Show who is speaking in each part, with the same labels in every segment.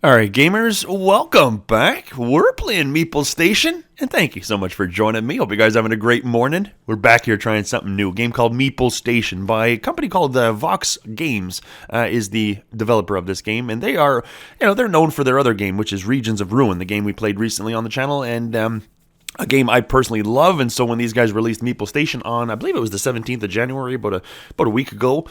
Speaker 1: Alright gamers, welcome back. We're playing Meeple Station, and thank you so much for joining me. Hope you guys are having a great morning. We're back here trying something new. A game called Meeple Station by a company called Vox Games is the developer of this game, and they are, they're known for their other game, which is Regions of Ruin, the game we played recently on the channel, and a game I personally love. And so when these guys released Meeple Station on, I believe it was the 17th of January, about a week ago,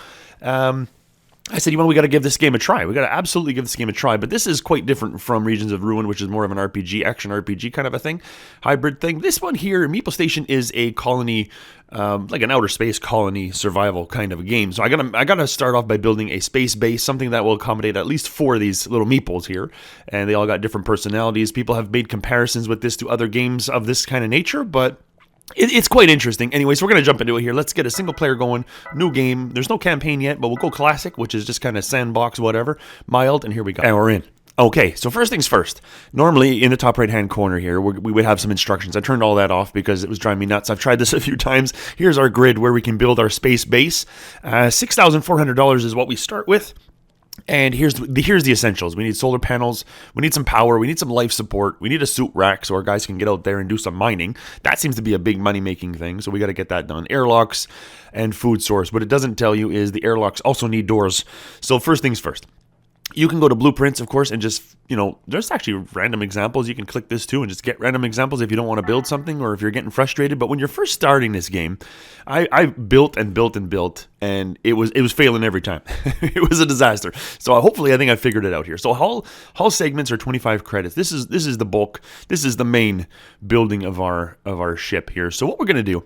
Speaker 1: I said, we got to give this game a try. We got to absolutely give this game a try. But this is quite different from Regions of Ruin, which is more of an RPG, action RPG kind of a thing, hybrid thing. This one here, Meeple Station, is a colony, like an outer space colony survival kind of a game. So I gotta start off by building a space base, something that will accommodate at least 4 of these little meeples here, and they all got different personalities. People have made comparisons with this to other games of this kind of nature, but it's quite interesting. Anyway, so we're going to jump into it here. Let's get a single player going. New game. There's no campaign yet, but we'll go classic, which is just kind of sandbox, whatever. Mild, and here we go. And we're in. Okay, so first things first. Normally, in the top right-hand corner here, we would have some instructions. I turned all that off because it was driving me nuts. I've tried this a few times. Here's our grid where we can build our space base. $6,400 is what we start with. And here's the essentials. We need solar panels, we need some power, we need some life support, we need a suit rack so our guys can get out there and do some mining. That seems to be a big money-making thing, so we got to get that done. Airlocks and food source. What it doesn't tell you is the airlocks also need doors. So first things first. You can go to blueprints, of course, and just, there's actually random examples. You can click this too and just get random examples if you don't want to build something or if you're getting frustrated. But when you're first starting this game, I built and built and built, and it was failing every time. It was a disaster. So hopefully I think I figured it out here. So hull segments are 25 credits. This is the bulk. This is the main building of our ship here. So what we're going to do,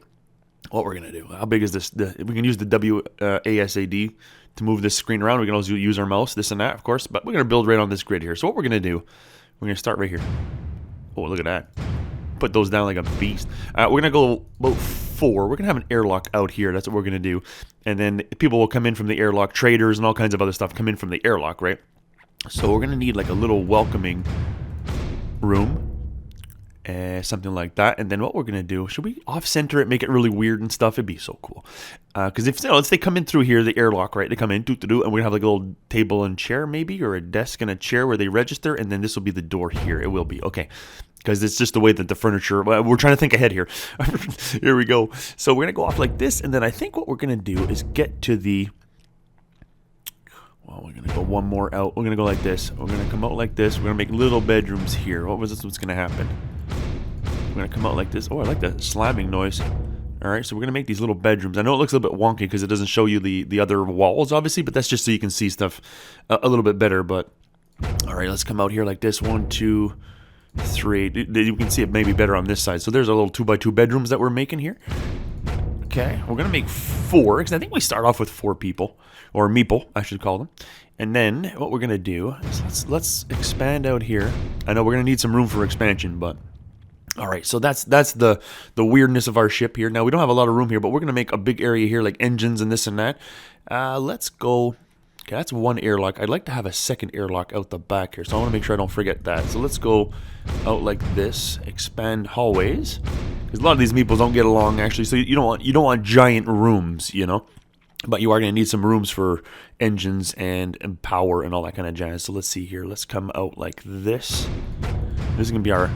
Speaker 1: how big is this? We can use the WASD to move this screen around. We can also use our mouse, this and that, of course, but we're going to build right on this grid here. So what we're going to do, we're going to start right here. Oh, look at that. Put those down like a beast. We're going to go about 4. We're going to have an airlock out here. That's what we're going to do. And then people will come in from the airlock. Traders and all kinds of other stuff come in from the airlock, right? So we're going to need like a little welcoming room. Something like that. And then what we're going to do, should we off-center it, make it really weird and stuff? It'd be so cool. Because if they come in through here, the airlock, right? They come in, and we're going to have like a little table and chair maybe, or a desk and a chair where they register, and then this will be the door here. It will be. Okay. Because it's just the way that the furniture, we're trying to think ahead here. Here we go. So we're going to go off like this, and then I think what we're going to do is get to the... Well, we're going to go one more out. We're going to go like this. We're going to come out like this. We're going to make little bedrooms here. What's going to happen? We're going to come out like this. Oh, I like that slamming noise. Alright, so we're going to make these little bedrooms. I know it looks a little bit wonky because it doesn't show you the other walls, obviously, but that's just so you can see stuff a little bit better. But alright, let's come out here like this. 1, 2, 3. You can see it maybe better on this side. So there's a little 2x2 bedrooms that we're making here. Okay, we're going to make 4, because I think we start off with 4 people. Or meeple, I should call them. And then what we're going to do is let's expand out here. I know we're going to need some room for expansion, but... Alright, so that's the weirdness of our ship here. Now, we don't have a lot of room here, but we're going to make a big area here, like engines and this and that. Let's go... Okay, that's one airlock. I'd like to have a second airlock out the back here, so I want to make sure I don't forget that. So let's go out like this, expand hallways. Because a lot of these meeples don't get along, actually, so you don't want giant rooms, But you are going to need some rooms for engines and power and all that kind of jazz. So let's see here. Let's come out like this. This is going to be our...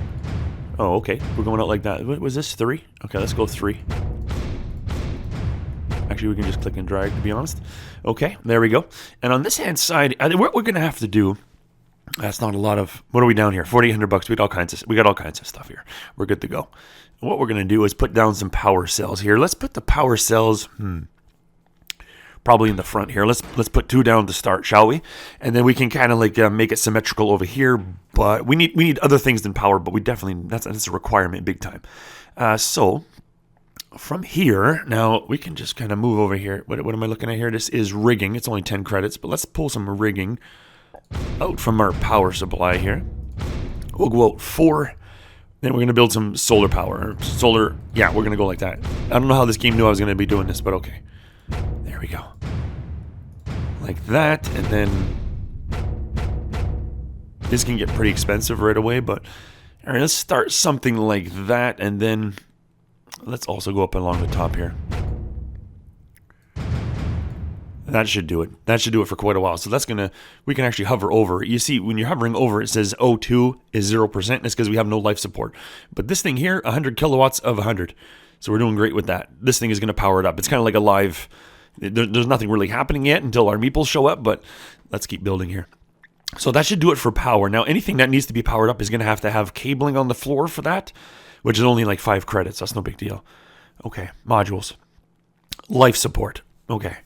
Speaker 1: Oh, okay. We're going out like that. What was this? 3? Okay, let's go 3. Actually, we can just click and drag, to be honest. Okay, there we go. And on this hand side, what we're going to have to do... That's not a lot of... What are we down here? $4,800. We got all kinds of stuff here. We're good to go. And what we're going to do is put down some power cells here. Let's put the power cells... Probably in the front here. Let's put 2 down to start, shall we? And then we can kind of like make it symmetrical over here. But we need other things than power. But we definitely that's a requirement, big time. So from here now we can just kind of move over here. What am I looking at here? This is rigging. It's only 10 credits, but let's pull some rigging out from our power supply here. We'll go out 4. Then we're gonna build some solar power. Solar. Yeah, we're gonna go like that. I don't know how this game knew I was gonna be doing this, but okay. There we go. Like that, and then this can get pretty expensive right away, but all right, let's start something like that, and then let's also go up along the top here. That should do it. That should do it for quite a while. So we can actually hover over. You see, when you're hovering over, it says O2 is 0%. And it's because we have no life support. But this thing here, 100 kilowatts of 100. So we're doing great with that. This thing is going to power it up. It's kind of like a live, there's nothing really happening yet until our meeples show up, but let's keep building here. So that should do it for power. Now, anything that needs to be powered up is going to have cabling on the floor for that, which is only like 5 credits. That's no big deal. Okay, modules. Life support. Okay.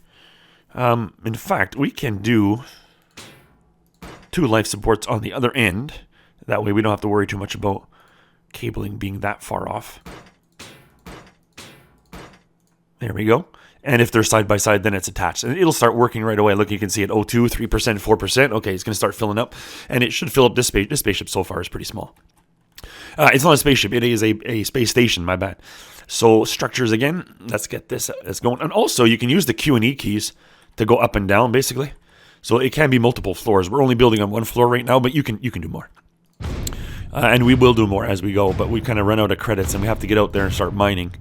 Speaker 1: In fact, we can do 2 life supports on the other end. That way we don't have to worry too much about cabling being that far off. There we go. And if they're side by side, then it's attached. And it'll start working right away. Look, you can see it 0.2, 3%, 4%. Okay, it's going to start filling up. And it should fill up this space. This spaceship so far is pretty small. It's not a spaceship. It is a space station, my bad. So structures again. Let's get this going. And also, you can use the Q and E keys to go up and down, basically. So it can be multiple floors. We're only building on 1 floor right now, but you can do more. And we will do more as we go. But we kind of run out of credits, and we have to get out there and start mining.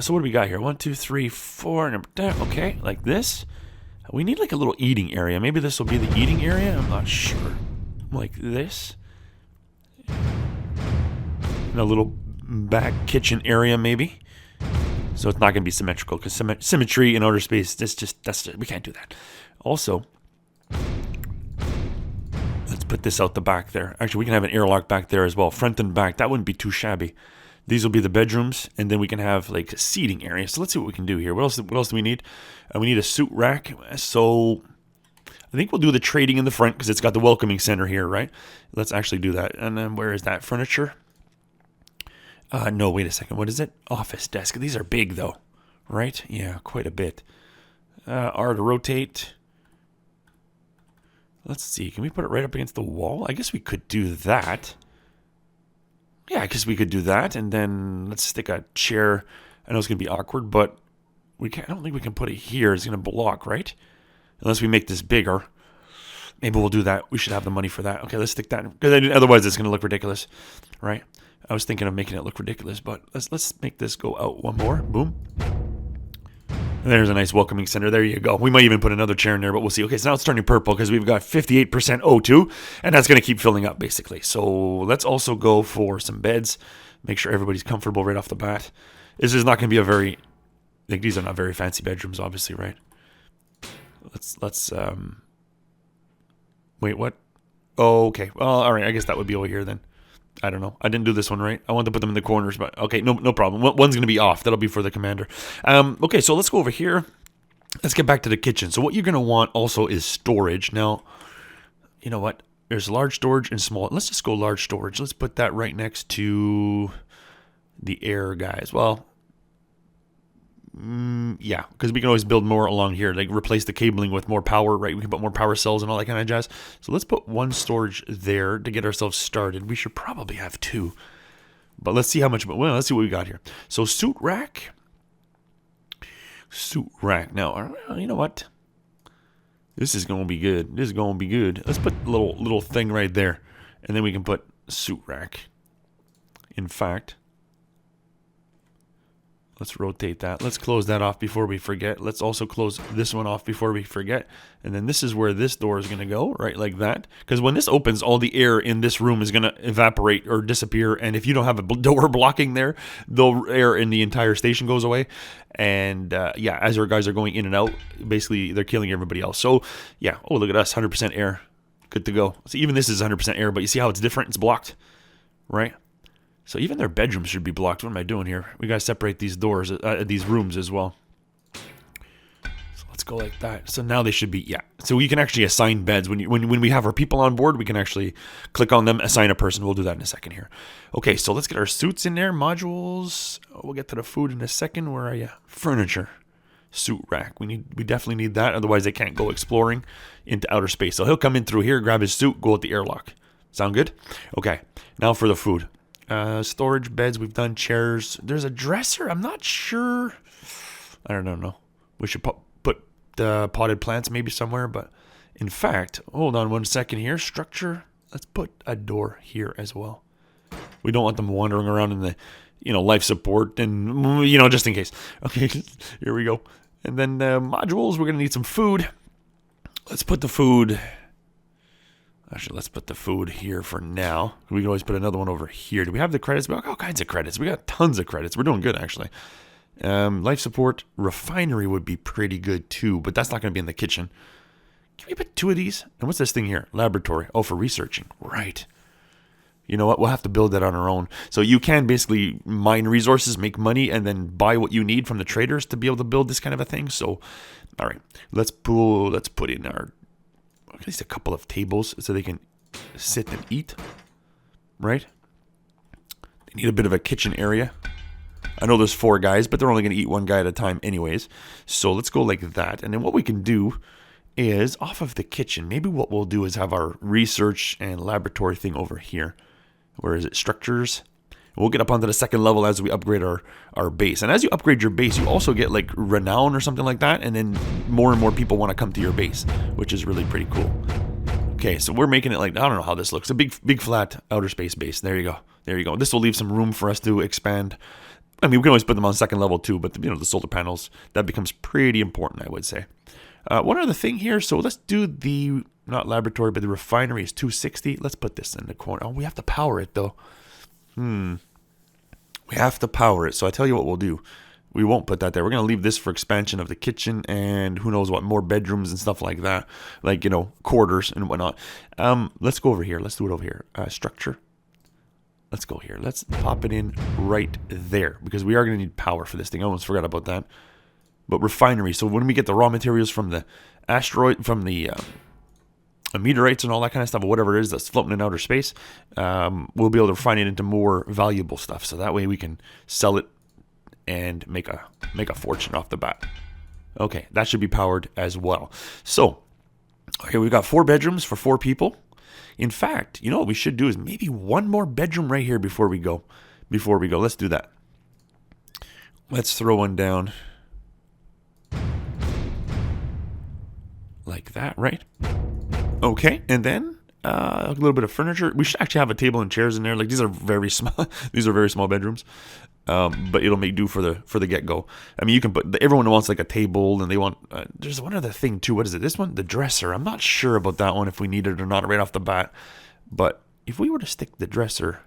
Speaker 1: So what do we got here? 1, 2, 3, 4. Number 10. Okay, like this. We need like a little eating area. Maybe this will be the eating area. I'm not sure. Like this. And a little back kitchen area, maybe. So it's not going to be symmetrical because symmetry in outer space. We can't do that. Also, let's put this out the back there. Actually, we can have an airlock back there as well, front and back. That wouldn't be too shabby. These will be the bedrooms, and then we can have like a seating area. So let's see what we can do here. What else do we need? We need a suit rack. So I think we'll do the trading in the front because it's got the welcoming center here, right? Let's actually do that. And then where is that furniture? No, wait a second. What is it? Office desk. These are big though, right? Yeah, quite a bit. R to rotate. Let's see. Can we put it right up against the wall? I guess we could do that. Yeah, I guess we could do that, and then let's stick a chair. I know it's going to be awkward, but I don't think we can put it here. It's going to block, right? Unless we make this bigger. Maybe we'll do that. We should have the money for that. Okay, let's stick that. Because otherwise it's going to look ridiculous, right? I was thinking of making it look ridiculous, but let's make this go out one more. Boom. And there's a nice welcoming center. There you go. We might even put another chair in there, but we'll see. Okay, so now it's turning purple because we've got 58% O2, and that's going to keep filling up, basically. So let's also go for some beds. Make sure everybody's comfortable right off the bat. This is not going to be these are not very fancy bedrooms, obviously, right? Wait, what? Oh, okay. Well, all right. I guess that would be over here then. I don't know. I didn't do this one right. I wanted to put them in the corners, but okay, no problem. One's going to be off. That'll be for the commander. Okay, so let's go over here. Let's get back to the kitchen. So what you're going to want also is storage. Now, you know what? There's large storage and small. Let's just go large storage. Let's put that right next to the air guys. Well, yeah, because we can always build more along here, like replace the cabling with more power, right? We can put more power cells and all that kind of jazz. So let's put 1 storage there to get ourselves started. We should probably have 2, but let's see how much. Well, let's see what we got here. So suit rack. Now, you know what? This is gonna be good. Let's put a little thing right there, and then we can put suit rack. In fact, let's rotate that. Let's close that off before we forget. Let's also close this one off before we forget. And then this is where this door is going to go, right, like that. Because when this opens, all the air in this room is going to evaporate or disappear. And if you don't have a door blocking there, the air in the entire station goes away. And, yeah, as our guys are going in and out, basically they're killing everybody else. So, yeah, oh, look at us, 100% air. Good to go. So even this is 100% air, but you see how it's different? It's blocked, right? So even their bedrooms should be blocked. What am I doing here? We gotta separate these doors, these rooms as well. So let's go like that. So now they should be, yeah. So we can actually assign beds. When we have our people on board, we can actually click on them, assign a person. We'll do that in a second here. Okay, so let's get our suits in there. Modules. We'll get to the food in a second. Where are you? Furniture. Suit rack. We definitely need that. Otherwise, they can't go exploring into outer space. So he'll come in through here, grab his suit, go at the airlock. Sound good? Okay. Now for the food. Storage beds, we've done chairs. There's a dresser. I'm not sure. I don't know. We should put potted plants maybe somewhere. But in fact, hold on 1 second here. Structure. Let's put a door here as well. We don't want them wandering around in the, life support and, just in case. Okay, here we go. And then modules, we're going to need some food. Let's put the food... Actually, let's put the food here for now. We can always put another one over here. Do we have the credits? We got all kinds of credits. We got tons of credits. We're doing good, actually. Life support, refinery would be pretty good, too. But that's not going to be in the kitchen. Can we put 2 of these? And what's this thing here? Laboratory. Oh, for researching. Right. You know what? We'll have to build that on our own. So you can basically mine resources, make money, and then buy what you need from the traders to be able to build this kind of a thing. So, all right. Let's put in our... at least a couple of tables so they can sit and eat, right? They need a bit of a kitchen area. I know there's 4 guys, but they're only going to eat 1 guy at a time anyways. So let's go like that. And then what we can do is off of the kitchen, maybe what we'll do is have our research and laboratory thing over here. Where is it? Structures. We'll get up onto the 2nd level as we upgrade our base. And as you upgrade your base, you also get like renown or something like that. And then more and more people want to come to your base, which is really pretty cool. Okay, so we're making it like, I don't know how this looks. A big flat outer space base. There you go. There you go. This will leave some room for us to expand. I mean, we can always put them on 2nd level too, but the solar panels, that becomes pretty important, I would say. One other thing here. So let's do the, not laboratory, but the refinery is 260. Let's put this in the corner. Oh, we have to power it though. We have to power it. So I tell you what we'll do. We won't put that there. We're going to leave this for expansion of the kitchen and who knows what, more bedrooms and stuff like that. Like, quarters and whatnot. Let's go over here. Let's do it over here. Structure. Let's go here. Let's pop it in right there because we are going to need power for this thing. I almost forgot about that. But refinery. So when we get the raw materials from the asteroid, from the... meteorites and all that kind of stuff, or whatever it is that's floating in outer space, we'll be able to refine it into more valuable stuff. So that way we can sell it and make a fortune off the bat. Okay, that should be powered as well. So, okay, we've got 4 bedrooms for 4 people. In fact, you know what we should do is maybe 1 more bedroom right here before we go. Let's do that. Let's throw one down. Like that, right? Okay, and then a little bit of furniture. We should actually have a table and chairs in there. Like these are very small. These are very small bedrooms, but it'll make do for the get go. I mean, you can put everyone wants like a table, and they want. There's one other thing too. What is it? This one, the dresser. I'm not sure about that one if we need it or not right off the bat. But if we were to stick the dresser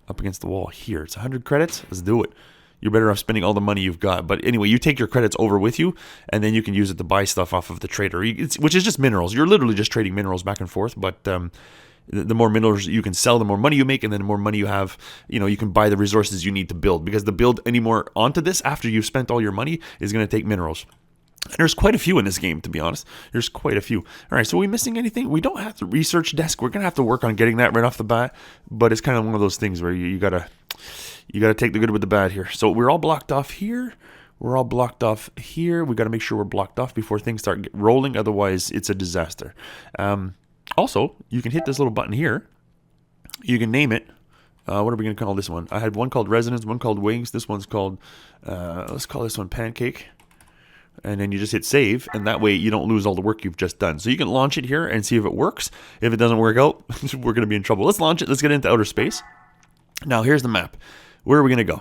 Speaker 1: up against the wall here, it's 100 credits. Let's do it. You're better off spending all the money you've got. But anyway, you take your credits over with you, and then you can use it to buy stuff off of the trader, which is just minerals. You're literally just trading minerals back and forth. But the more minerals you can sell, the more money you make, and then the more money you have, you can buy the resources you need to build. Because to build any more onto this after you've spent all your money is going to take minerals. And there's quite a few in this game, to be honest. There's quite a few. All right, so are we missing anything? We don't have the research desk. We're going to have to work on getting that right off the bat. But it's kind of one of those things where you got to take the good with the bad here. So we're all blocked off here. We're all blocked off here. We got to make sure we're blocked off before things start rolling. Otherwise, it's a disaster. Also, you can hit this little button here. You can name it. What are we going to call this one? I had one called Resonance, one called Wings. This one's called, let's call this one Pancake. And then you just hit save, and that way you don't lose all the work you've just done. So you can launch it here and see if it works. If it doesn't work out, we're going to be in trouble. Let's launch it. Let's get into outer space. Now, here's the map. Where are we going to go?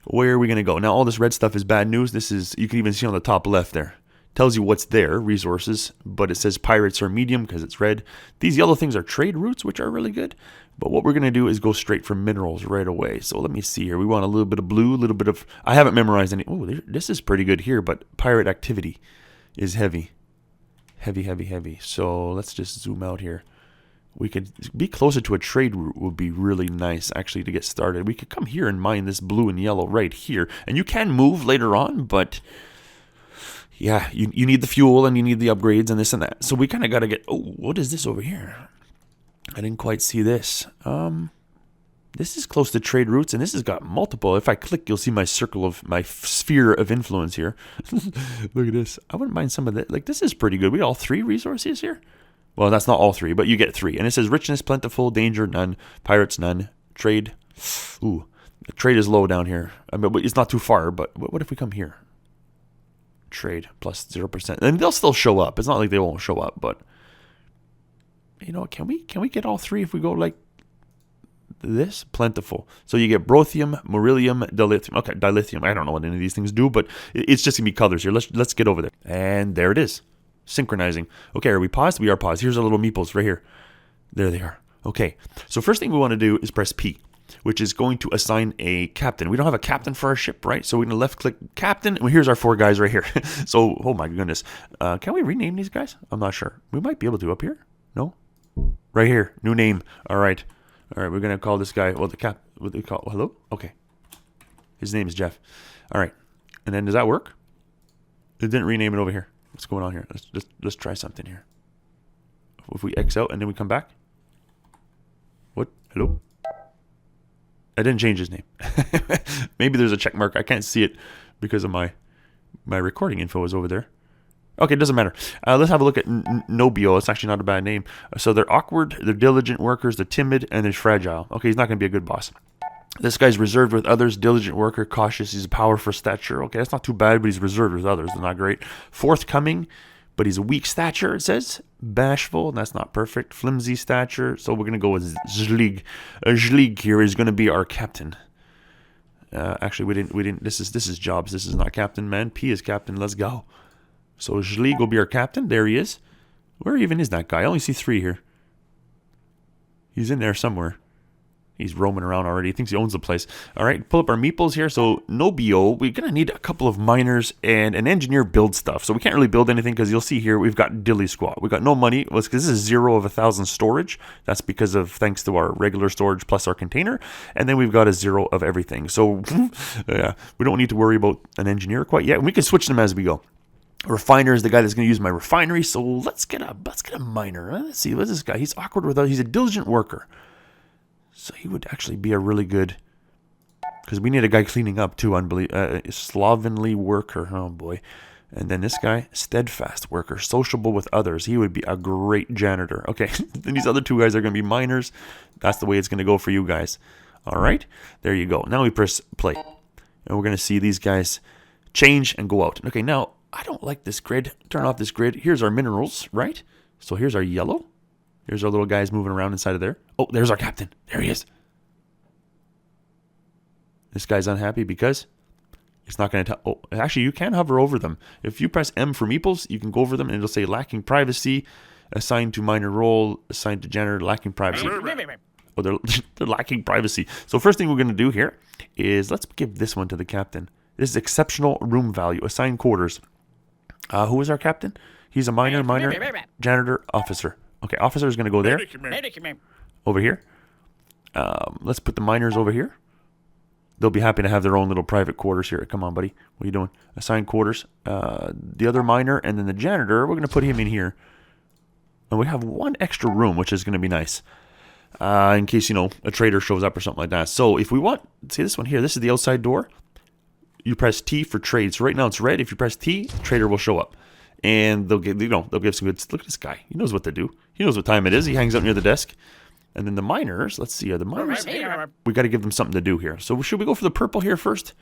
Speaker 1: Where are we going to go? Now, all this red stuff is bad news. This is, you can even see on the top left there. Tells you what's there, resources, but it says pirates are medium because it's red. These yellow things are trade routes, which are really good. But what we're going to do is go straight for minerals right away. So let me see here. We want a little bit of blue, a little bit of... I haven't memorized any... Oh, this is pretty good here, but pirate activity is heavy. Heavy. So let's just zoom out here. We could be closer to a trade route would be really nice, actually, to get started. We could come here and mine this blue and yellow right here. And you can move later on, but... yeah, you need the fuel and you need the upgrades and this and that. So we kind of got to get... Oh, what is this over here? I didn't quite see this. This is close to trade routes, and this has got multiple. If I click, you'll see my circle of my sphere of influence here. Look at this. I wouldn't mind some of that. Like, this is pretty good. We got all 3 resources here. Well, that's not all 3, but you get 3. And it says richness, plentiful, danger, none, pirates, none, trade. Ooh, trade is low down here. I mean, it's not too far, but what if we come here? Trade plus 0%. And they'll still show up. It's not like they won't show up, but... can we get all 3 if we go like this? Plentiful. So you get brothium, beryllium, dilithium. Okay, dilithium. I don't know what any of these things do, but it's just going to be colors here. Let's get over there. And there it is. Synchronizing. Okay, are we paused? We are paused. Here's our little meeples right here. There they are. Okay, so first thing we want to do is press P, which is going to assign a captain. We don't have a captain for our ship, right? So we're going to left-click captain, and here's our 4 guys right here. So, oh my goodness. Can we rename these guys? I'm not sure. We might be able to up here. No? Right here. New name. All right. All right, we're going to call this guy, well, what do we call, hello? Okay. His name is Jeff. All right. And then does that work? It didn't rename it over here. What's going on here? Let's try something here. If we X out and then we come back. What? Hello? I didn't change his name. Maybe there's a check mark. I can't see it because of my recording info is over there. Okay, it doesn't matter. Let's have a look at Nobio. It's actually not a bad name. So they're awkward, they're diligent workers, they're timid, and they're fragile. Okay, he's not going to be a good boss. This guy's reserved with others, diligent worker, cautious, he's a power for stature. Okay, that's not too bad, but he's reserved with others. They're not great. Forthcoming, but he's a weak stature, it says. Bashful, that's not perfect. Flimsy stature, so we're going to go with Zlig. Zlig here is going to be our captain. Actually, we didn't. This is jobs. This is not captain, man. P is captain. Let's go. So Zlig will be our captain. There he is. Where even is that guy? I only see 3 here. He's in there somewhere. He's roaming around already. He thinks he owns the place. All right, pull up our meeples here. So Nobio, we're going to need a couple of miners and an engineer build stuff. So we can't really build anything because you'll see here we've got dilly squat. We've got no money. Well, because this is 0 of 1,000 storage. That's because of thanks to our regular storage plus our container. And then we've got a 0 of everything. So yeah, we don't need to worry about an engineer quite yet. We can switch them as we go. Refiner is the guy that's going to use my refinery. So let's get a miner. Let's see. What's this guy? He's awkward with us. He's a diligent worker. So he would actually be a really good, because we need a guy cleaning up too. Slovenly worker. Oh boy. And then this guy, steadfast worker, sociable with others. He would be a great janitor. Okay. Then these other 2 guys are going to be miners. That's the way it's going to go for you guys. All right. There you go. Now we press play, and we're going to see these guys change and go out. Okay. Now I don't like this grid. Turn off this grid. Here's our minerals, right? So here's our yellow. Here's our little guys moving around inside of there. Oh, there's our captain. There he is. This guy's unhappy because it's not going to tell. Oh, actually, you can hover over them. If you press M for meeples, you can go over them and it'll say lacking privacy, assigned to minor role, assigned to janitor, lacking privacy. Oh, they're lacking privacy. So first thing we're going to do here is let's give this one to the captain. This is exceptional room value, assigned quarters. Who is our captain? He's a minor, janitor, officer. Okay, officer is going to go there. Over here. Let's put the miners over here. They'll be happy to have their own little private quarters here. Come on, buddy. What are you doing? Assigned quarters. The other miner and then the janitor, we're going to put him in here. And we have 1 extra room, which is going to be nice. In case, a trader shows up or something like that. So if we want, see this one here. This is the outside door. You press T for trade. So right now it's red. If you press T, trader will show up. And they'll give some good. Look at this guy. He knows what to do. He knows what time it is. He hangs out near the desk. And then the miners. Let's see. The miners. We got to give them something to do here. So should we go for the purple here first,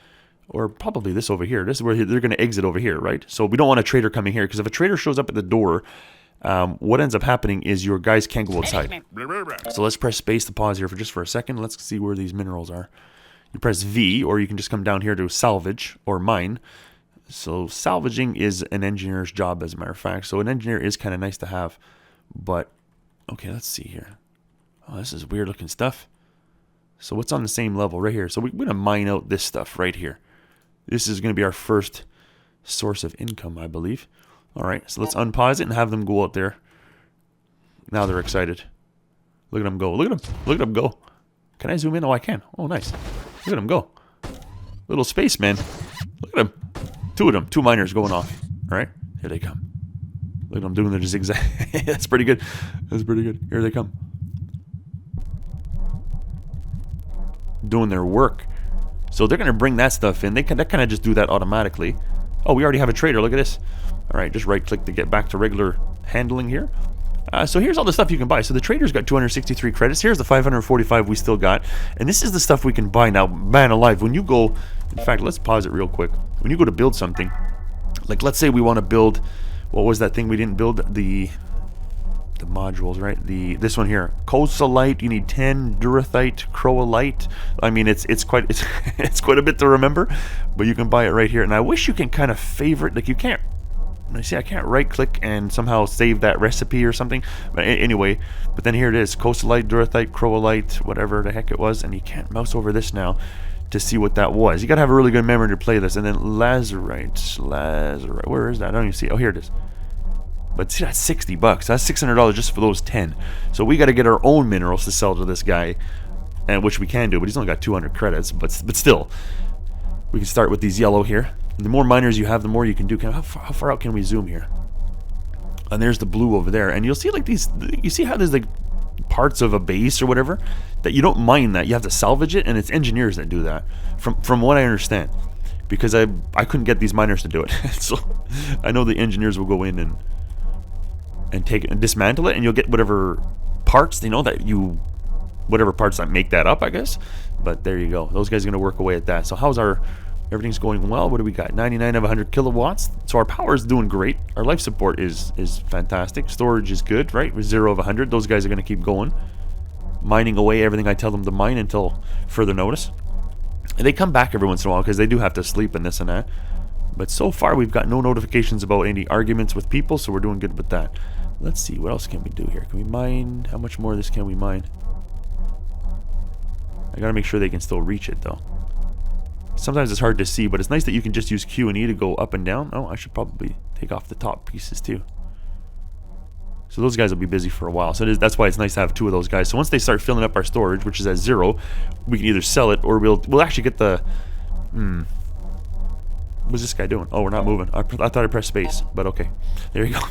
Speaker 1: or probably this over here? This is where they're going to exit over here, right? So we don't want a trader coming here because if a trader shows up at the door, what ends up happening is your guys can't go outside. So let's press space to pause here for a second. Let's see where these minerals are. You press V, or you can just come down here to salvage or mine. So salvaging is an engineer's job, as a matter of fact. So an engineer is kind of nice to have. But, okay, let's see here. Oh, this is weird looking stuff. So what's on the same level right here? So we're going to mine out this stuff right here. This is going to be our first source of income, I believe. All right, so let's unpause it and have them go out there. Now they're excited. Look at them go. Look at them. Look at them go. Can I zoom in? Oh, I can. Oh, nice. Look at them go. Little spaceman. Look at them. 2 of them. 2 miners going off. All right. Here they come. Look at them doing their zigzag. That's pretty good. That's pretty good. Here they come. Doing their work. So they're going to bring that stuff in. They kind of just do that automatically. Oh, we already have a trader. Look at this. All right. Just right click to get back to regular handling here. So here's all the stuff you can buy. So the trader's got 263 credits. Here's the 545 we still got. And this is the stuff we can buy now. Man alive, when you go... In fact, let's pause it real quick. When you go to build something, like let's say we want to build... What was that thing we didn't build? The the modules, right? This one here, Cosalite, you need 10, Durathite, Crowalite. I mean, it's quite it's quite a bit to remember, but you can buy it right here. And I wish you can kind of favorite, like you can't. You see, I can't right click and somehow save that recipe or something. But anyway, but then here it is, Cosalite, Durathite, Crowalite, whatever the heck it was, and you can't mouse over this now to see what that was. You gotta have a really good memory to play this. And then Lazurite, where is that? I don't even see. Oh, here it is. But see, that's $60. That's $600 just for those 10. So we got to get our own minerals to sell to this guy, and which we can do. But he's only got 200 credits. But still, we can start with these yellow here. And the more miners you have, the more you can do. How far out can we zoom here? And there's the blue over there. And you'll see like these. You see how there's like parts of a base or whatever that you don't mine that. You have to salvage it, and it's engineers that do that. From what I understand, because I couldn't get these miners to do it. So I know the engineers will go in and take it and dismantle it, and you'll get whatever parts, you know, whatever parts that make that up, I guess. But there you go. Those guys are going to work away at that. So how's everything's going well? What do we got? 99 of 100 kilowatts. So our power is doing great. Our life support is fantastic. Storage is good, right? With 0 of 100. Those guys are going to keep going, mining away everything I tell them to mine until further notice. And they come back every once in a while because they do have to sleep and this and that. But so far we've got no notifications about any arguments with people, so we're doing good with that. Let's see, what else can we do here? Can we mine? How much more of this can we mine? I gotta make sure they can still reach it though. Sometimes it's hard to see, but it's nice that you can just use Q and E to go up and down. Oh, I should probably take off the top pieces too. So those guys will be busy for a while. So that's why it's nice to have 2 of those guys. So once they start filling up our storage, which is at 0, we can either sell it or we'll actually get the... What's this guy doing? Oh, we're not moving. I thought I pressed space, but okay. There you go.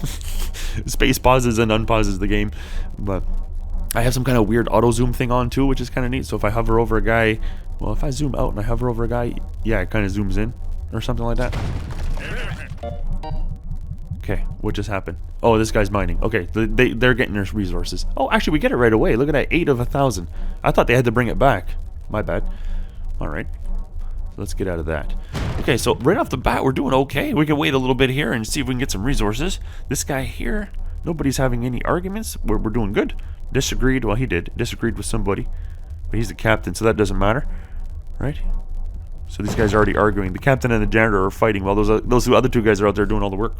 Speaker 1: Space pauses and unpauses the game. But I have some kind of weird auto zoom thing on too, which is kind of neat. So if I hover over a guy, well, if I zoom out and I hover over a guy, yeah, it kind of zooms in or something like that. Okay, what just happened? Oh, this guy's mining. Okay, they're getting their resources. Oh, actually, we get it right away. Look at that, 8 of 1,000. I thought they had to bring it back. My bad. All right. Let's get out of that. Okay, so right off the bat, we're doing okay. We can wait a little bit here and see if we can get some resources. This guy here, nobody's having any arguments. We're doing good. Disagreed. Well, he did. Disagreed with somebody. But he's the captain, so that doesn't matter. Right? So these guys are already arguing. The captain and the janitor are fighting while those other 2 guys are out there doing all the work.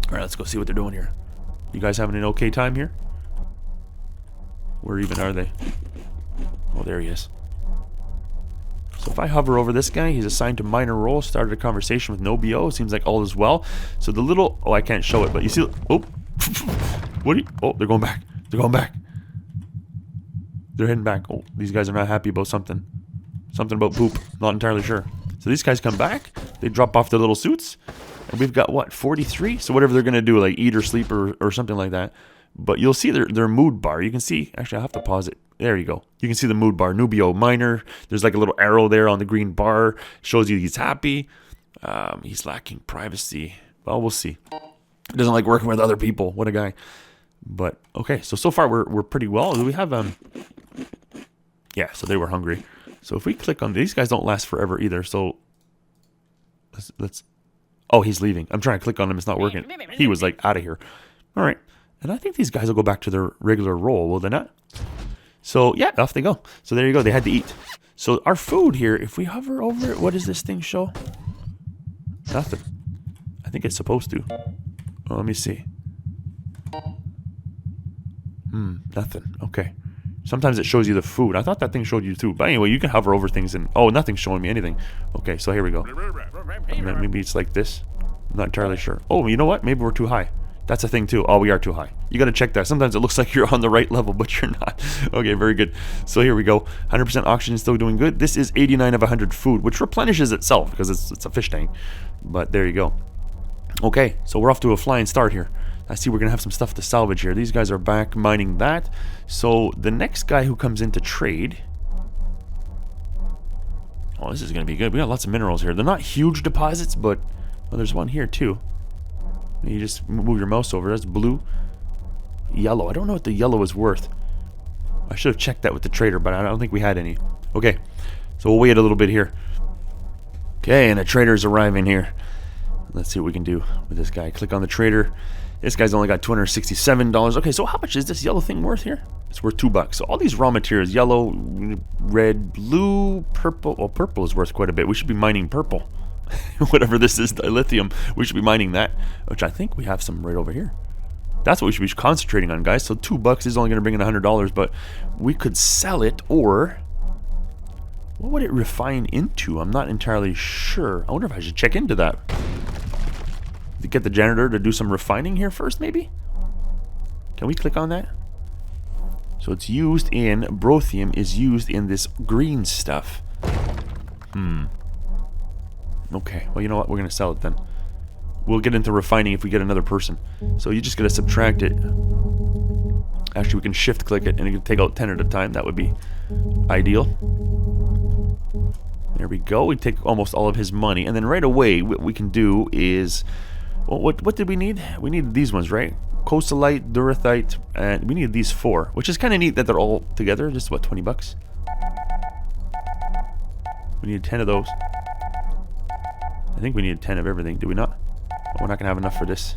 Speaker 1: All right, let's go see what they're doing here. You guys having an okay time here? Where even are they? Oh, there he is. So if I hover over this guy, he's assigned to minor role, started a conversation with no BO, seems like all is well. So the little, oh, I can't show it, but you see, oh, what are you, oh, they're going back. They're going back. They're heading back. Oh, these guys are not happy about something. Something about poop, not entirely sure. So these guys come back, they drop off their little suits, and we've got, what, 43? So whatever they're going to do, like eat or sleep or something like that. But you'll see their mood bar. You can see, actually, I'll have to pause it. There you go. You can see the mood bar. Nubio minor. There's like a little arrow there on the green bar. Shows you he's happy. He's lacking privacy. Well, we'll see. He doesn't like working with other people. What a guy. But, okay. So far, we're pretty well. Do we have, yeah, so they were hungry. So if we click on, these guys don't last forever either. So, let's, oh, he's leaving. I'm trying to click on him. It's not working. He was like out of here. All right. And I think these guys will go back to their regular role, will they not? So, yeah, off they go. So, there you go. They had to eat. So, our food here, if we hover over it, what does this thing show? Nothing. I think it's supposed to. Oh, let me see. Nothing. Okay. Sometimes it shows you the food. I thought that thing showed you too. But anyway, you can hover over things and... Oh, nothing's showing me anything. Okay, so here we go. Maybe it's like this. I'm not entirely sure. Oh, you know what? Maybe we're too high. That's a thing too. Oh, we are too high. You got to check that. Sometimes it looks like you're on the right level, but you're not. Okay, very good. So here we go. 100% oxygen is still doing good. This is 89 of 100 food, which replenishes itself because it's a fish tank. But there you go. Okay, so we're off to a flying start here. I see we're going to have some stuff to salvage here. These guys are back mining that. So the next guy who comes in to trade... Oh, this is going to be good. We got lots of minerals here. They're not huge deposits, but... Well, there's one here too. You just move your mouse over. That's blue. Yellow. I don't know what the yellow is worth. I should have checked that with the trader, but I don't think we had any. Okay, so we'll wait a little bit here. Okay, and the trader's arriving here. Let's see what we can do with this guy. Click on the trader. This guy's only got $267. Okay, so how much is this yellow thing worth here? It's worth $2. So all these raw materials, yellow, red, blue, purple. Well, purple is worth quite a bit. We should be mining purple. Whatever this is, dilithium, we should be mining that, which I think we have some right over here. That's what we should be concentrating on, guys. So $2 is only going to bring in $100, but we could sell it, or what would it refine into? I'm not entirely sure. I wonder if I should check into that. To get the janitor to do some refining here first, maybe? Can we click on that? So it's used in, brothium is used in this green stuff. Okay, well, you know what? We're going to sell it then. We'll get into refining if we get another person. So you just got to subtract it. Actually, we can shift click it and you can take out 10 at a time. That would be ideal. There we go. We take almost all of his money. And then right away, what we can do is... Well, what did we need? We needed these ones, right? Coastolite, Durathite, and we needed these 4. Which is kind of neat that they're all together. Just, what, $20? We needed 10 of those. I think we needed 10 of everything. Did we not? We're not going to have enough for this.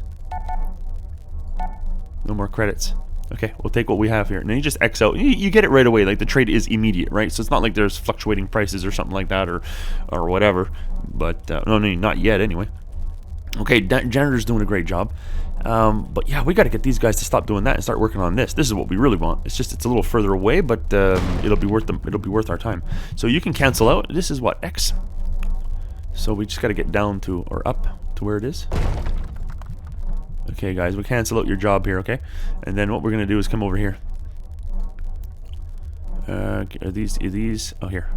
Speaker 1: No more credits. Okay, we'll take what we have here. And then you just X out. You get it right away. Like, the trade is immediate, right? So it's not like there's fluctuating prices or something like that or whatever. But, no, not yet anyway. Okay, janitor's doing a great job. But yeah, we got to get these guys to stop doing that and start working on this. This is what we really want. It's just, it's a little further away, but it'll be worth our time. So you can cancel out. This is what, X? So we just got to get down to, or up to where it is. Okay, guys, we cancel out your job here, okay? And then what we're going to do is come over here. Are these? Oh, here.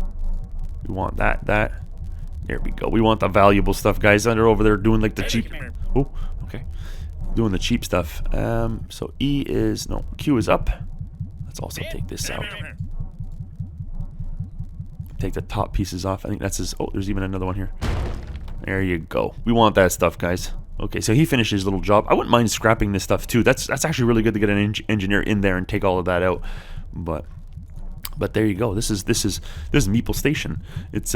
Speaker 1: We want that. There we go. We want the valuable stuff, guys. They're over there doing like the cheap. Oh, okay. Doing the cheap stuff. So E is, no, Q is up. Let's also take this out. Take the top pieces off. I think that's his. Oh, there's even another one here. There you go. We want that stuff, guys. Okay, so he finished his little job. I wouldn't mind scrapping this stuff too. That's actually really good to get an engineer in there and take all of that out. But there you go. This is Meeple Station. It's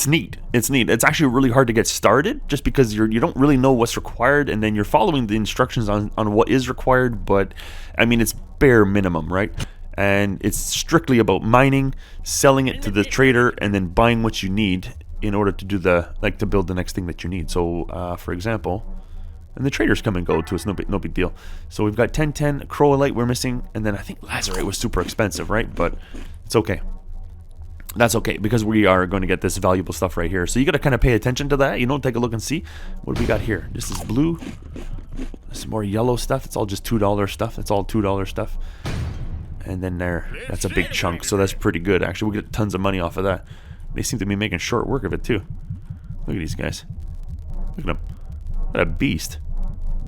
Speaker 1: neat. It's neat. It's actually really hard to get started just because you don't really know what's required, and then you're following the instructions on what is required. But I mean, it's bare minimum, right? And it's strictly about mining, selling it to the trader, and then buying what you need in order to do to build the next thing that you need. So, for example, and the traders come and go too. It's no big deal. So we've got 1010, Crowolite we're missing, and then I think Lazarite was super expensive, right? But it's okay. That's okay, because we are going to get this valuable stuff right here. So you got to kind of pay attention to that. You know, take a look and see what do we got here. This is blue. This is more yellow stuff. It's all just $2 stuff. That's all $2 stuff. And then that's a big chunk, so that's pretty good. Actually, we get tons of money off of that. They seem to be making short work of it too. Look at these guys. Look at them. What a beast.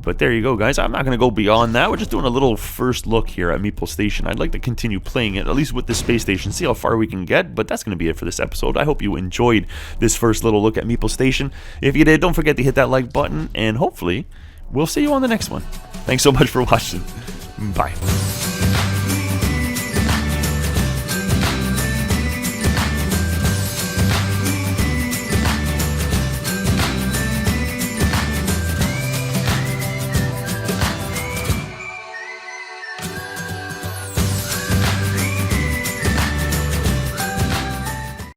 Speaker 1: But there you go, guys. I'm not going to go beyond that. We're just doing a little first look here at Meeple Station. I'd like to continue playing it, at least with the space station, see how far we can get. But that's going to be it for this episode. I hope you enjoyed this first little look at Meeple Station. If you did, don't forget to hit that like button, and hopefully we'll see you on the next one. Thanks so much for watching. Bye.